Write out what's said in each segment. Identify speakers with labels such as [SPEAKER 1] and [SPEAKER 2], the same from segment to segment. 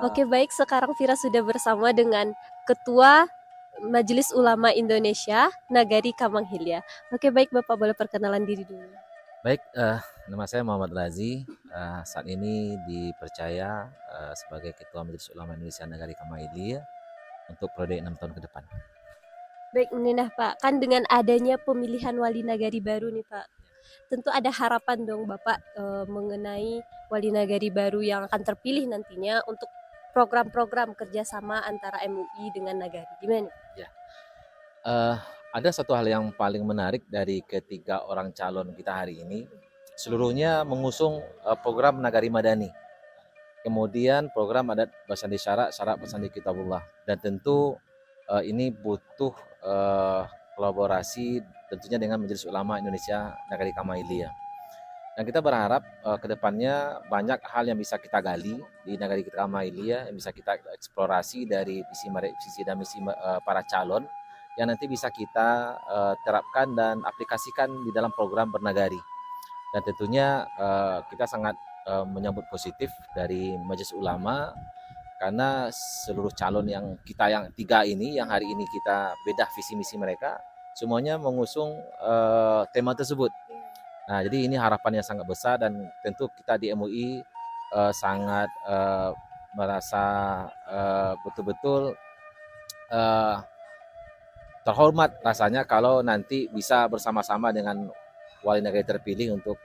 [SPEAKER 1] Oke, baik. Sekarang Vira sudah bersama dengan Ketua Majelis Ulama Indonesia, Nagari Kamang Hilya. Oke, baik Bapak, boleh perkenalan diri dulu.
[SPEAKER 2] Baik, nama saya Muhammad Razi. Saat ini dipercaya sebagai Ketua Majelis Ulama Indonesia Nagari Kamang Hilya untuk periode 6 tahun ke depan.
[SPEAKER 1] Baik, Ninah Pak, kan dengan adanya pemilihan wali nagari baru nih Pak, tentu ada harapan dong Bapak mengenai wali nagari baru yang akan terpilih nantinya untuk program-program kerjasama antara MUI dengan nagari. Gimana?
[SPEAKER 2] Ya, ada satu hal yang paling menarik dari ketiga orang calon kita hari ini. Seluruhnya mengusung program Nagari Madani. Kemudian program adat Basandi Syarak, Syarak Basandi Kitabullah. Dan tentu ini butuh kolaborasi tentunya dengan Majelis Ulama Indonesia Nagari Kamang Hilya. Dan kita berharap ke depannya banyak hal yang bisa kita gali di Nagari Kamang Hilya, yang bisa kita eksplorasi dari visi dan misi para calon, yang nanti bisa kita terapkan dan aplikasikan di dalam program bernagari. Dan tentunya kita sangat menyambut positif dari Majelis Ulama, karena seluruh calon yang tiga ini, yang hari ini kita bedah visi misi mereka, semuanya mengusung tema tersebut. Nah, jadi ini harapan yang sangat besar, dan tentu kita di MUI sangat merasa betul-betul terhormat rasanya kalau nanti bisa bersama-sama dengan wali negara terpilih untuk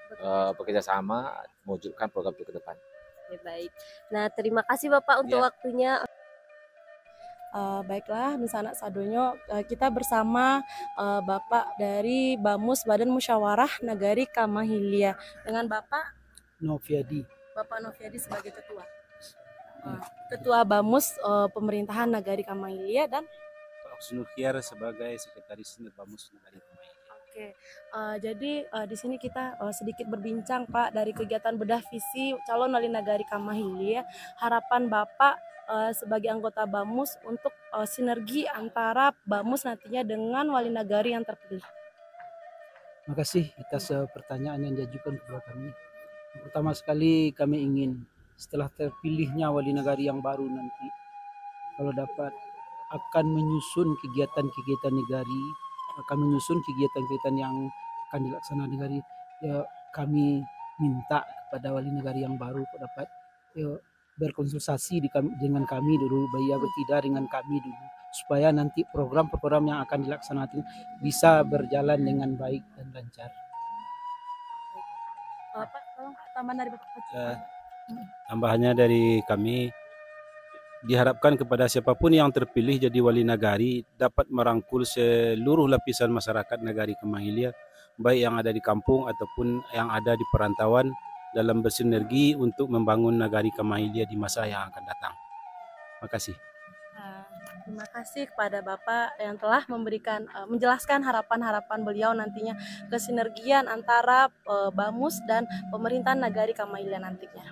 [SPEAKER 2] bekerja sama mewujudkan program itu ke depan.
[SPEAKER 1] Oke, baik. Nah, terima kasih Bapak untuk waktunya.
[SPEAKER 3] Baiklah, misalnya sadonyo kita bersama Bapak dari Bamus Badan Musyawarah Nagari Kamang Hilya dengan Bapak
[SPEAKER 4] Noviadi.
[SPEAKER 3] Bapak Noviadi sebagai ketua. Ketua Bamus Pemerintahan Nagari Kamang Hilya dan
[SPEAKER 4] Pak Oksnurkiar sebagai Sekretaris Bamus Nagari Kamang Hilya.
[SPEAKER 3] Oke, jadi di sini kita sedikit berbincang Pak dari kegiatan bedah visi calon wali nagari Kamang Hilya. Harapan Bapak sebagai anggota Bamus untuk sinergi antara Bamus nantinya dengan wali nagari yang terpilih.
[SPEAKER 4] Terima kasih atas pertanyaan yang diajukan kepada kami. Pertama sekali kami ingin setelah terpilihnya wali nagari yang baru nanti, kalau dapat akan menyusun kegiatan-kegiatan negari, akan menyusun kegiatan-kegiatan yang akan dilaksanakan negari. Ya, kami minta kepada wali negari yang baru dapat berkonsultasi dengan kami dulu, bertidak dengan kami dulu, supaya nanti program-program yang akan dilaksanakan bisa berjalan dengan baik dan lancar.
[SPEAKER 3] Pak, tolong Pak, tambahan dari Bapak.
[SPEAKER 4] Tambahannya dari kami, diharapkan kepada siapapun yang terpilih jadi wali nagari dapat merangkul seluruh lapisan masyarakat Nagari Kamang Hilya, baik yang ada di kampung ataupun yang ada di perantauan, dalam bersinergi untuk membangun Nagari Kamang Hilya di masa yang akan datang. Terima kasih.
[SPEAKER 3] Terima kasih kepada Bapak yang telah memberikan menjelaskan harapan-harapan beliau nantinya kesinergian antara Bamus dan pemerintahan Nagari Kamang Hilya nantinya.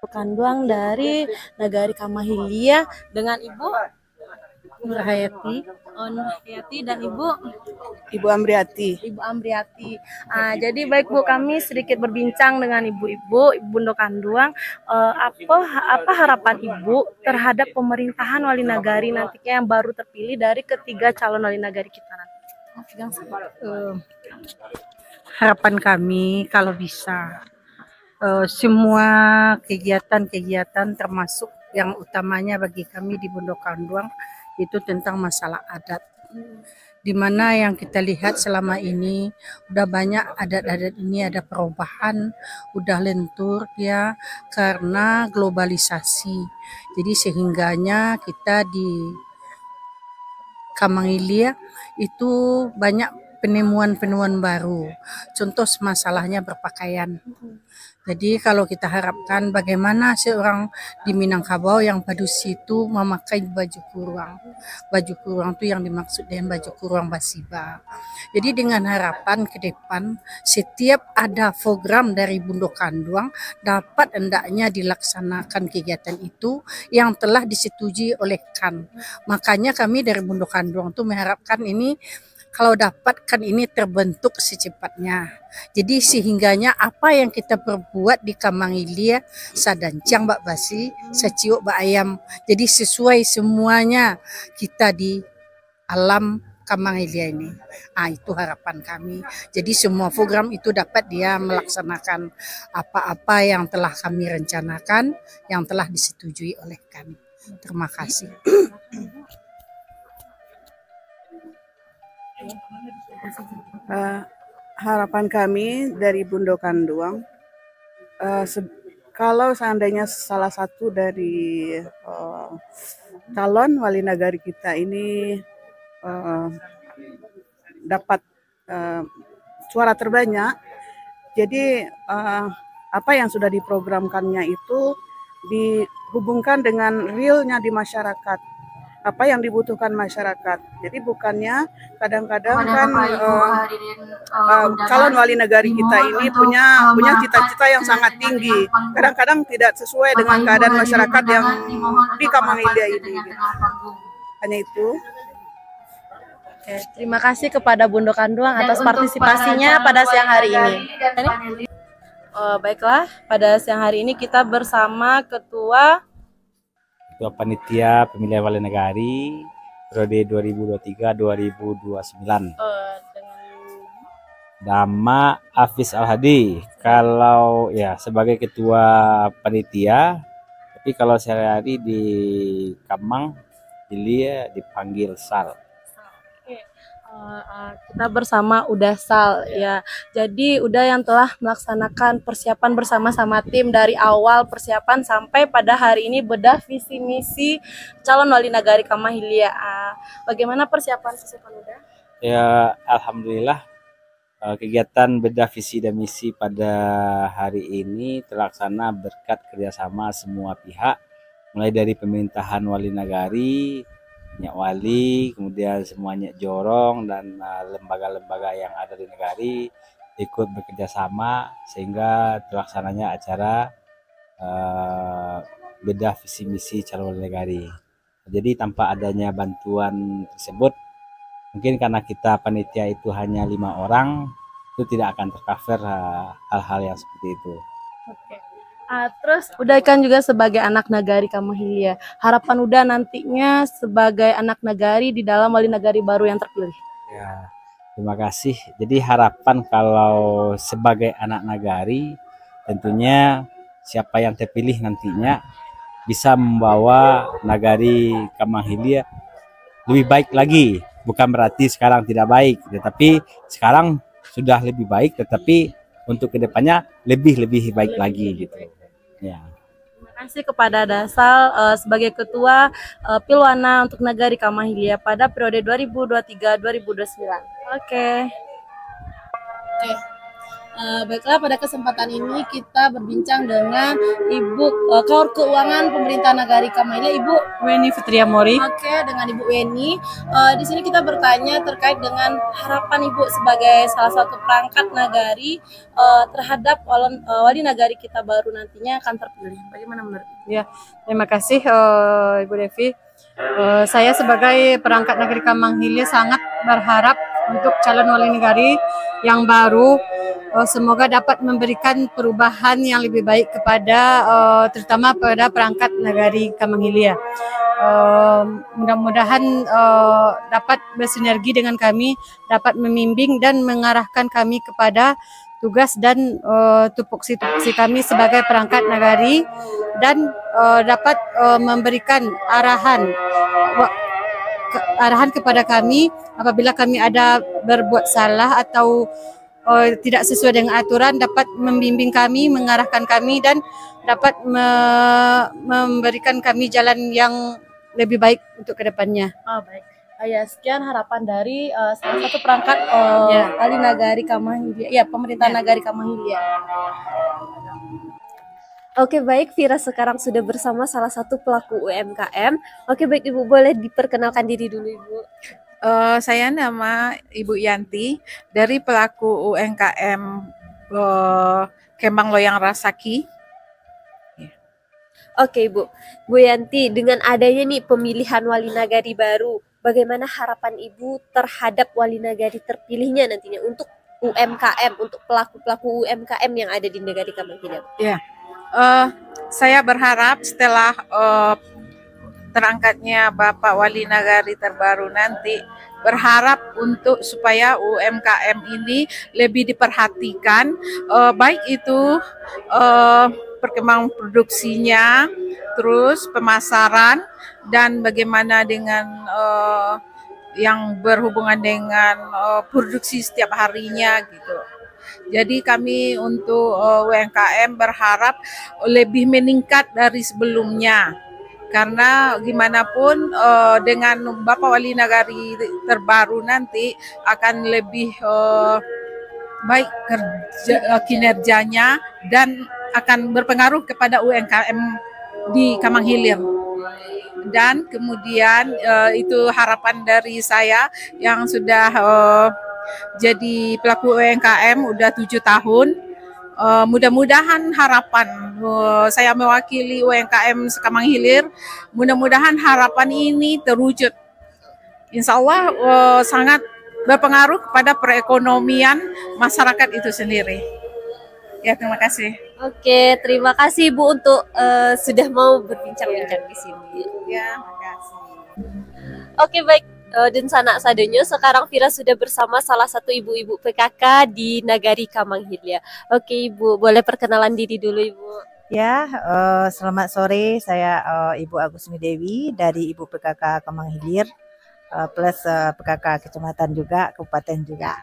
[SPEAKER 3] Kanduang dari Nagari Kamang Hilya dengan Ibu
[SPEAKER 5] Nur Hayati,
[SPEAKER 3] Nur Hayati dan Ibu
[SPEAKER 5] Amriati.
[SPEAKER 3] Ibu Amriati. Jadi baik Bu, kami sedikit berbincang dengan ibu-ibu, Ibu Kanduang. Apa harapan Ibu terhadap pemerintahan wali nagari nantinya yang baru terpilih dari ketiga calon wali nagari kita nanti?
[SPEAKER 5] Harapan kami kalau bisa semua kegiatan-kegiatan termasuk yang utamanya bagi kami di Bondo Kanduang itu tentang masalah adat, di mana yang kita lihat selama ini udah banyak adat-adat ini ada perubahan, udah lentur ya karena globalisasi. Jadi sehingganya kita di Kamang Hilya itu banyak penemuan-penemuan baru. Contoh masalahnya berpakaian. Jadi kalau kita harapkan bagaimana seorang di Minangkabau yang padusi itu memakai baju kurung. Baju kurung itu yang dimaksud dengan baju kurung basiba. Jadi dengan harapan ke depan setiap ada program dari Bondo Kanduang dapat hendaknya dilaksanakan kegiatan itu yang telah disetujui oleh KAN. Makanya kami dari Bondo Kanduang itu mengharapkan ini kalau dapat kan ini terbentuk secepatnya. Jadi sehingganya apa yang kita perbuat di Kamangilia, sadancang Mbak Basi, saciuk Mbak Ayam. Jadi sesuai semuanya kita di alam Kamangilia ini. Itu harapan kami. Jadi semua program itu dapat dia melaksanakan apa-apa yang telah kami rencanakan, yang telah disetujui oleh kami. Terima kasih.
[SPEAKER 6] Harapan kami dari Bundokanduang, kalau seandainya salah satu dari calon wali nagari kita ini dapat suara terbanyak, jadi apa yang sudah diprogramkannya itu dihubungkan dengan realnya di masyarakat, apa yang dibutuhkan masyarakat. Jadi bukannya kadang-kadang kan calon wali negari kita ini punya cita-cita yang sangat tinggi, kadang-kadang tidak sesuai dengan keadaan masyarakat yang di Kamangilia ini. Hanya itu.
[SPEAKER 3] Oke, terima kasih kepada Bundokanduang atas partisipasinya pada siang hari ini. Baiklah, pada siang hari ini kita bersama Ketua
[SPEAKER 7] Panitia Pemilihan Wali Negari periode 2023-2029. Nama Hafiz Al-Hadi. Kalau ya sebagai Ketua Panitia, tapi kalau sehari-hari di Kamang Ilia dipanggil Sal.
[SPEAKER 3] Kita bersama Uda Sal ya. Jadi Uda yang telah melaksanakan persiapan bersama-sama tim dari awal persiapan sampai pada hari ini bedah visi misi calon wali nagari Kamahilia. Bagaimana persiapan Uda?
[SPEAKER 7] Ya, alhamdulillah kegiatan bedah visi dan misi pada hari ini terlaksana berkat kerjasama semua pihak, mulai dari pemerintahan wali nagari, Nyak Wali, kemudian semuanya Jorong dan lembaga-lembaga yang ada di negari ikut bekerja sama sehingga terlaksananya acara bedah visi misi calon wali negari. Jadi tanpa adanya bantuan tersebut, mungkin karena kita panitia itu hanya 5 orang, itu tidak akan tercover hal-hal yang seperti itu.
[SPEAKER 3] Oke. Terus Uda kan juga sebagai anak nagari Kamahilia. Harapan Uda nantinya sebagai anak nagari di dalam wali nagari baru yang terpilih.
[SPEAKER 7] Ya, terima kasih. Jadi harapan kalau sebagai anak nagari, tentunya siapa yang terpilih nantinya bisa membawa nagari Kamahilia lebih baik lagi. Bukan berarti sekarang tidak baik, tetapi sekarang sudah lebih baik, tetapi untuk kedepannya lebih baik lagi gitu. Ya.
[SPEAKER 3] Terima kasih kepada Dasal sebagai Ketua Pilwana untuk Nagari Kamahilia pada periode 2023-2029. Oke. Baiklah, pada kesempatan ini kita berbincang dengan Ibu Kaur Keuangan Pemerintah Nagari Kamahilia, Ibu
[SPEAKER 5] Weni Fitria Mori.
[SPEAKER 3] Oke, dengan Ibu Weni. Di sini kita bertanya terkait dengan harapan Ibu sebagai salah satu perangkat nagari terhadap wali nagari kita baru nantinya akan terpilih. Bagaimana menurut Ibu?
[SPEAKER 5] Ya, terima kasih Ibu Devi. Saya sebagai perangkat nagari Kamangilia sangat berharap untuk calon wali negari yang baru semoga dapat memberikan perubahan yang lebih baik kepada terutama pada perangkat nagari Kamangilia. Mudah-mudahan dapat bersinergi dengan kami, dapat membimbing dan mengarahkan kami kepada tugas dan tupoksi kami sebagai perangkat nagari dan dapat memberikan arahan kepada kami apabila kami ada berbuat salah atau tidak sesuai dengan aturan, dapat membimbing kami, mengarahkan kami dan dapat memberikan kami jalan yang lebih baik untuk kedepannya.
[SPEAKER 3] Baik. Ya, sekian harapan dari salah satu perangkat wali nagari Kamahilia, ya pemerintah nagari Kamahilia.
[SPEAKER 1] Oke, baik, Vira sekarang sudah bersama salah satu pelaku UMKM. Oke, baik Ibu, boleh diperkenalkan diri dulu Ibu.
[SPEAKER 8] Saya nama Ibu Yanti dari pelaku UMKM Kembang Loyang Rasaki.
[SPEAKER 1] Oke Ibu, Bu Yanti, dengan adanya nih pemilihan wali nagari baru bagaimana harapan Ibu terhadap wali nagari terpilihnya nantinya untuk UMKM, untuk pelaku-pelaku UMKM yang ada di negari Kamang Hilya?
[SPEAKER 8] Saya berharap setelah terangkatnya Bapak Wali Nagari terbaru nanti, berharap untuk supaya UMKM ini lebih diperhatikan, baik itu perkembangan produksinya, terus pemasaran, dan bagaimana dengan yang berhubungan dengan produksi setiap harinya gitu. Jadi kami untuk UMKM berharap lebih meningkat dari sebelumnya. Karena gimana pun dengan Bapak Wali Nagari terbaru nanti akan lebih baik kinerjanya dan akan berpengaruh kepada UMKM di Kamang Hilir. Dan kemudian itu harapan dari saya yang sudah jadi pelaku UMKM udah 7 tahun. Mudah-mudahan harapan saya mewakili UMKM Kamang Hilir, mudah-mudahan harapan ini terwujud. Insya Allah sangat berpengaruh kepada perekonomian masyarakat itu sendiri. Ya, terima kasih.
[SPEAKER 1] Oke, terima kasih Bu untuk sudah mau berbincang-bincang di sini.
[SPEAKER 8] Ya, terima kasih.
[SPEAKER 1] Oke, baik. Dan sanak sadonyo, sekarang Vira sudah bersama salah satu ibu-ibu PKK di Nagari Kamang Hilya. Oke Ibu, boleh perkenalan diri dulu Ibu.
[SPEAKER 9] Ya, selamat sore. Saya Ibu Agusmi Dewi dari Ibu PKK Kamang Hilir, plus PKK Kecamatan juga, Kabupaten juga.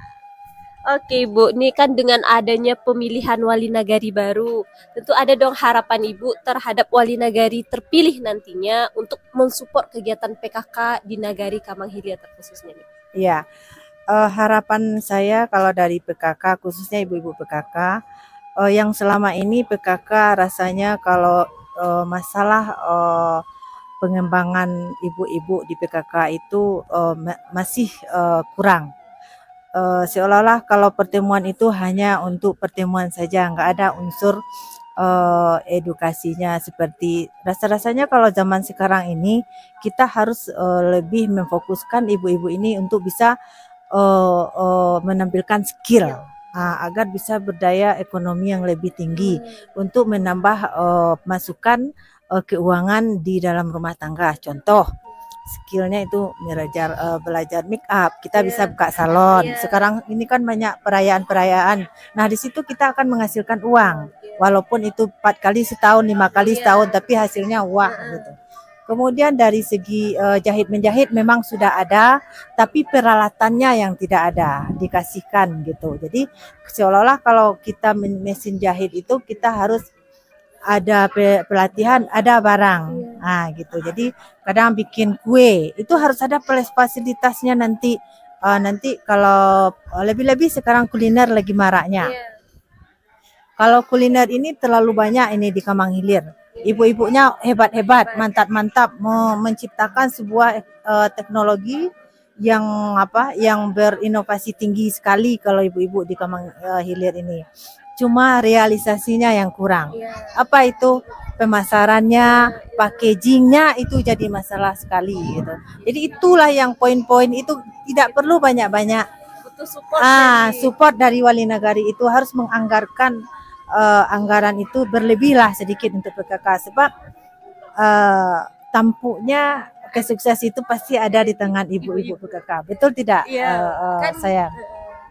[SPEAKER 1] Oke Ibu, ini kan dengan adanya pemilihan wali nagari baru, tentu ada dong harapan Ibu terhadap wali nagari terpilih nantinya untuk mensupport kegiatan PKK di Nagari Kamang Hilya terkhususnya nih.
[SPEAKER 9] Iya, harapan saya kalau dari PKK, khususnya ibu-ibu PKK, yang selama ini PKK rasanya kalau masalah pengembangan ibu-ibu di PKK itu masih kurang. Seolah-olah kalau pertemuan itu hanya untuk pertemuan saja, nggak ada unsur edukasinya. Seperti rasa-rasanya kalau zaman sekarang ini kita harus lebih memfokuskan ibu-ibu ini untuk bisa menampilkan skill agar bisa berdaya ekonomi yang lebih tinggi untuk menambah masukan keuangan di dalam rumah tangga. Contoh skillnya itu belajar make up, kita bisa buka salon. Sekarang ini kan banyak perayaan-perayaan. Nah di situ kita akan menghasilkan uang, walaupun itu 4 kali setahun, 5 kali setahun, tapi hasilnya wah gitu. Kemudian dari segi jahit menjahit memang sudah ada, tapi peralatannya yang tidak ada dikasihkan gitu. Jadi seolah-olah kalau kita mesin jahit itu kita harus ada pelatihan, ada barang, nah gitu. Jadi kadang bikin kue itu harus ada fasilitasnya nanti. Nanti kalau lebih-lebih sekarang kuliner lagi maraknya. Kalau kuliner ini terlalu banyak ini di Kamang Hilir. Ibu-ibunya hebat-hebat, mantap-mantap menciptakan sebuah teknologi yang berinovasi tinggi sekali kalau ibu-ibu di Kamang Hilir ini. Cuma realisasinya yang kurang. Apa itu? Pemasarannya, packagingnya itu jadi masalah sekali gitu. Jadi itulah yang poin-poin itu tidak perlu banyak-banyak.
[SPEAKER 1] Butuh support
[SPEAKER 9] support dari wali nagari itu harus menganggarkan anggaran itu berlebihlah sedikit untuk PKK, sebab tampuknya kesukses itu pasti ada di tangan ibu-ibu PKK. Betul tidak? Sayang.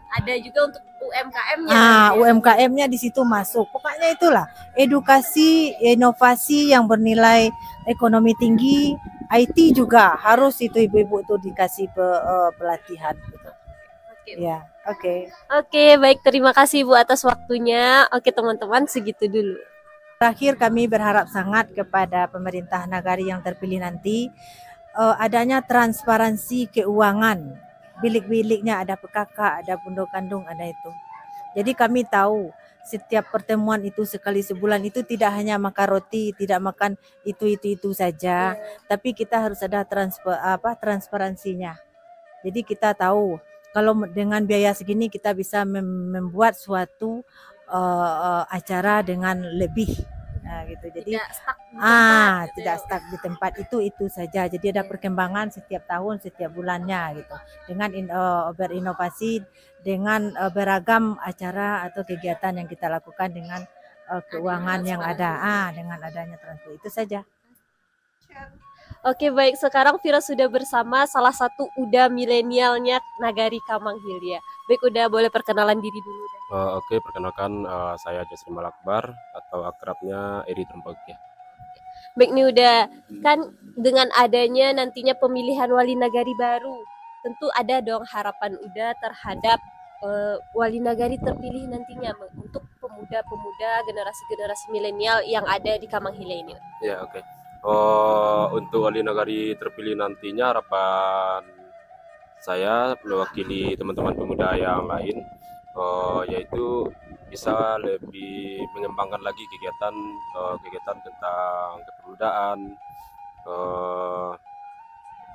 [SPEAKER 1] Ada juga untuk UMKM-nya.
[SPEAKER 9] UMKM-nya di situ masuk. Pokoknya itulah edukasi, inovasi yang bernilai ekonomi tinggi. IT juga harus itu ibu-ibu itu dikasih pelatihan gitu.
[SPEAKER 1] Oke, baik, terima kasih Bu atas waktunya. Oke teman-teman, segitu dulu.
[SPEAKER 9] Terakhir kami berharap sangat kepada pemerintah nagari yang terpilih nanti adanya transparansi keuangan. Bilik-biliknya ada PKK, ada pondok kandung, ada itu. Jadi kami tahu setiap pertemuan itu sekali sebulan itu tidak hanya makan roti, tidak makan itu saja, tapi kita harus ada transparansinya. Jadi kita tahu kalau dengan biaya segini kita bisa membuat suatu acara dengan lebih Nah, gitu. Jadi
[SPEAKER 1] Tidak stuck di tempat, gitu
[SPEAKER 9] tidak
[SPEAKER 1] ya.
[SPEAKER 9] stuck di tempat itu saja. Jadi ada perkembangan setiap tahun, setiap bulannya gitu. Dengan berinovasi dengan beragam acara atau kegiatan yang kita lakukan dengan keuangan yang ada, dengan adanya transfer itu saja.
[SPEAKER 1] Oke, baik, sekarang Vira sudah bersama salah satu Uda milenialnya Nagari Kamang Hilya. Baik, Uda, boleh perkenalan diri dulu deh.
[SPEAKER 10] Oke, perkenalkan saya Jasrimal Akbar atau akrabnya Eri Trembok ya.
[SPEAKER 1] Baik nih, Uda, kan dengan adanya nantinya pemilihan wali nagari baru, tentu ada dong harapan Uda terhadap wali nagari terpilih nantinya untuk pemuda-pemuda generasi-generasi milenial yang ada di Kamang Hilya ini.
[SPEAKER 10] Ya, oke. Untuk wali nagari terpilih nantinya harapan saya mewakili teman-teman pemuda yang lain, yaitu bisa lebih mengembangkan lagi kegiatan tentang kepemudaan,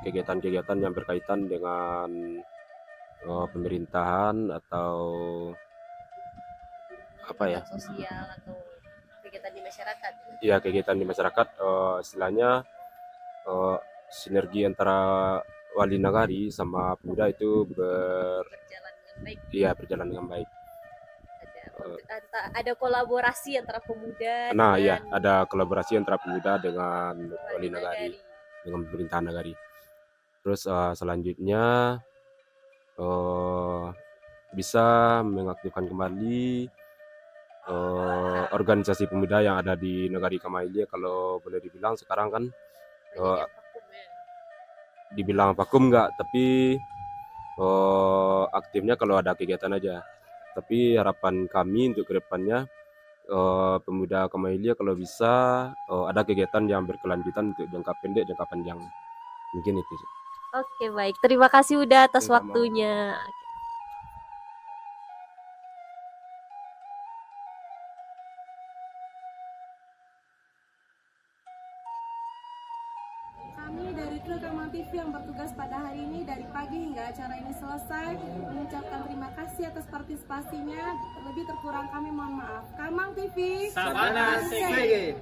[SPEAKER 10] kegiatan-kegiatan yang berkaitan dengan pemerintahan atau apa ya?
[SPEAKER 1] Sosial atau kegiatan di masyarakat.
[SPEAKER 10] Ya, kegiatan di masyarakat, istilahnya sinergi antara wali nagari sama pemuda itu
[SPEAKER 1] Berjalan dengan baik.
[SPEAKER 10] berjalan dengan baik.
[SPEAKER 1] Ada kolaborasi antara pemuda
[SPEAKER 10] Nah,
[SPEAKER 1] dengan
[SPEAKER 10] ya, ada kolaborasi antara pemuda dengan wali nagari, dengan pemerintahan nagari. Terus selanjutnya bisa mengaktifkan kembali organisasi pemuda yang ada di Nagari Kamang Hilya. Kalau boleh dibilang sekarang kan dibilang vakum enggak, tapi aktifnya kalau ada kegiatan aja. Tapi harapan kami untuk kedepannya pemuda Kamang Hilya kalau bisa ada kegiatan yang berkelanjutan untuk jangka pendek, jangka panjang. Mungkin itu.
[SPEAKER 1] Oke, baik. Terima kasih udah atas
[SPEAKER 10] Sama-sama.
[SPEAKER 1] waktunya.
[SPEAKER 3] Kami dari kru Kamang TV yang bertugas pada hari ini dari pagi hingga acara ini selesai mengucapkan terima kasih atas partisipasinya. Terlebih terkurang kami mohon maaf. Kamang TV.
[SPEAKER 11] Sabana Sege.